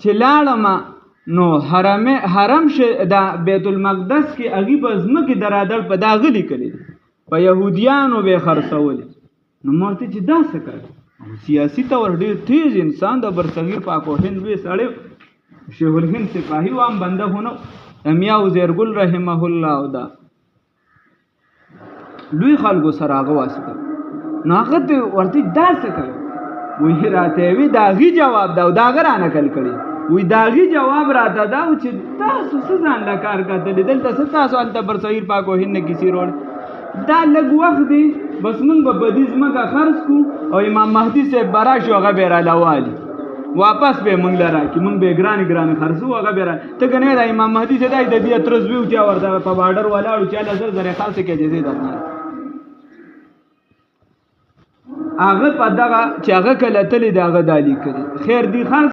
چې لاړم نو حرم دا بیت المقدس کې هغې په ځمکې درادړ په دا غلي کړي په یهودیانو به خرڅولې. نو ما ورته چې دا څه کوي؟ سیاسي طور ډېر تیز انسان د برصغیر پاک و هند لوی سړی شیخ الهند سپاهي وام بنده هونو امیا وزیرګل رحمه الله او دا لوی خلکو سره هغه واسطه. نو هغه ورته دا څه کوي؟ وی راته وی داغي جواب دا هغه را نقل کړي. وی داغي جواب راته دا چې تاسو څه ځان له کار کتلې دلته څه تاسو هلته برصغیر پاک و هند نه کیسې روړ دا لږ وخت دی بس موږ به بدي ځمکه خرڅ کړو او امام مهدي صاحب به راشي هغه به رالاوالي واپس به موږ له راکړي موږ به ګرانې خرڅو هغه به را ته که نه دا امام مهدي صاحب د دې اترس وي چې ورته په بارډر ولاړو چې هله زر خاصې کې اجازې درنه هغه په دغه چې هغه کله تللی د هغه دا لیکلي خیر دی خان